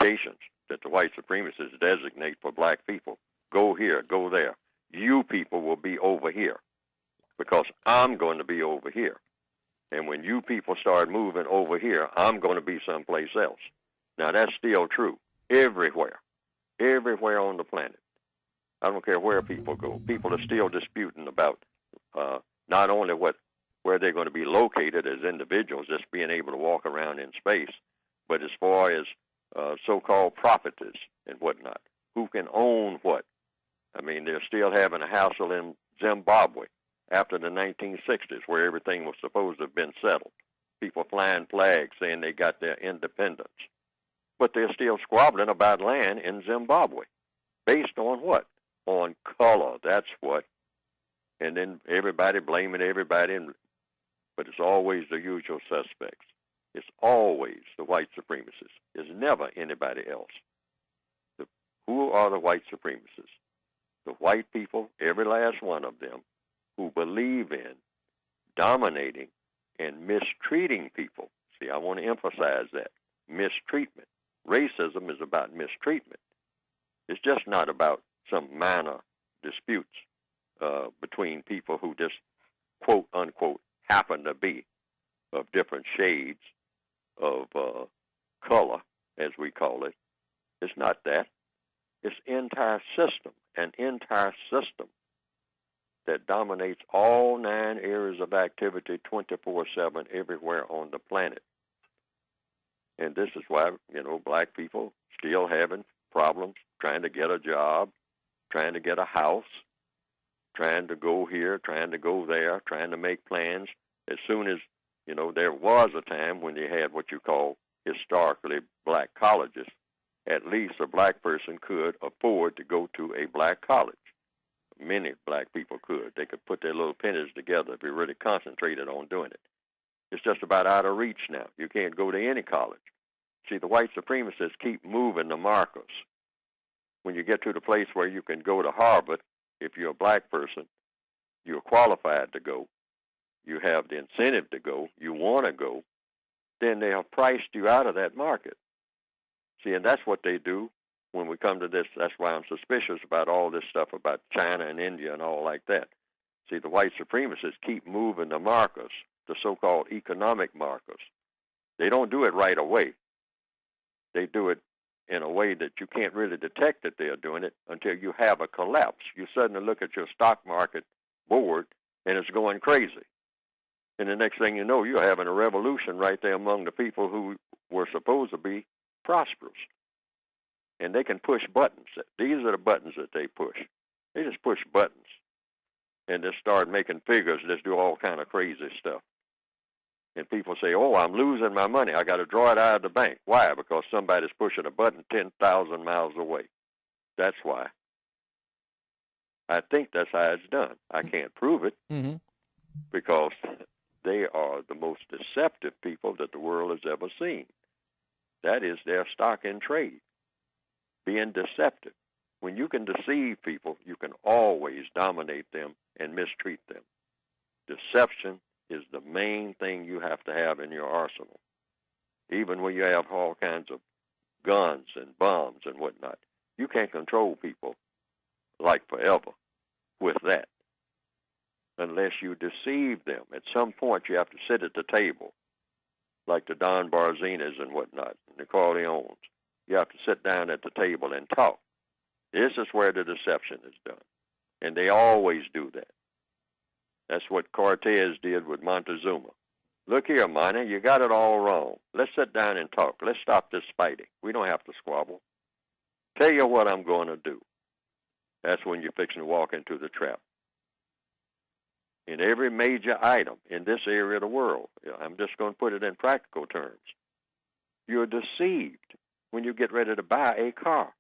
locations that the white supremacists designate for black people. Go here, go there. You people will be over here because I'm going to be over here. And when you people start moving over here, I'm going to be someplace else. Now, that's still true everywhere on the planet. I don't care where people go. People are still disputing about not only where they're going to be located as individuals, just being able to walk around in space, but as far as so-called properties and whatnot, who can own what. I mean, they're still having a hassle in Zimbabwe after the 1960s where everything was supposed to have been settled. People flying flags saying they got their independence. But they're still squabbling about land in Zimbabwe. Based on what? On color, that's what. And then everybody blaming everybody, but it's always the usual suspects. It's always the white supremacists. It's never anybody else. Who are the white supremacists? The white people, every last one of them, who believe in dominating and mistreating people. See, I want to emphasize that. Mistreatment. Racism is about mistreatment. It's just not about some minor disputes between people who just, quote, unquote, happen to be of different shades of color, as we call it. It's not that. It's an entire system that dominates all 9 areas of activity 24/7 everywhere on the planet. And this is why, black people still having problems trying to get a job, trying to get a house, trying to go here, trying to go there, trying to make plans. As soon as, there was a time when you had what you call historically black colleges, at least a black person could afford to go to a black college. Many black people could. They could put their little pennies together if they really concentrated on doing it. It's just about out of reach now. You can't go to any college. See, the white supremacists keep moving the markers. When you get to the place where you can go to Harvard, if you're a black person, you're qualified to go, you have the incentive to go, you want to go, then they have priced you out of that market. See, and that's what they do when we come to this. That's why I'm suspicious about all this stuff about China and India and all like that. See, the white supremacists keep moving the markers, the so-called economic markers. They don't do it right away. They do it in a way that you can't really detect that they're doing it until you have a collapse. You suddenly look at your stock market board, and it's going crazy. And the next thing you know, you're having a revolution right there among the people who were supposed to be prosperous. And they can push buttons. These are the buttons that they push. They just push buttons and just start making figures, just do all kind of crazy stuff. And people say, oh, I'm losing my money. I got to draw it out of the bank. Why? Because somebody's pushing a button 10,000 miles away. That's why. I think that's how it's done. I can't prove it because they are the most deceptive people that the world has ever seen. That is their stock in trade, being deceptive. When you can deceive people, you can always dominate them and mistreat them. Deception is the main thing you have to have in your arsenal. Even when you have all kinds of guns and bombs and whatnot, you can't control people like forever with that unless you deceive them. At some point, you have to sit at the table, like the Don Barzinas and whatnot, and the Corleones. You have to sit down at the table and talk. This is where the deception is done, and they always do that. That's what Cortez did with Montezuma. Look here, Monty, you got it all wrong. Let's sit down and talk. Let's stop this fighting. We don't have to squabble. Tell you what I'm going to do. That's when you're fixing to walk into the trap. In every major item in this area of the world, I'm just going to put it in practical terms, you're deceived when you get ready to buy a car.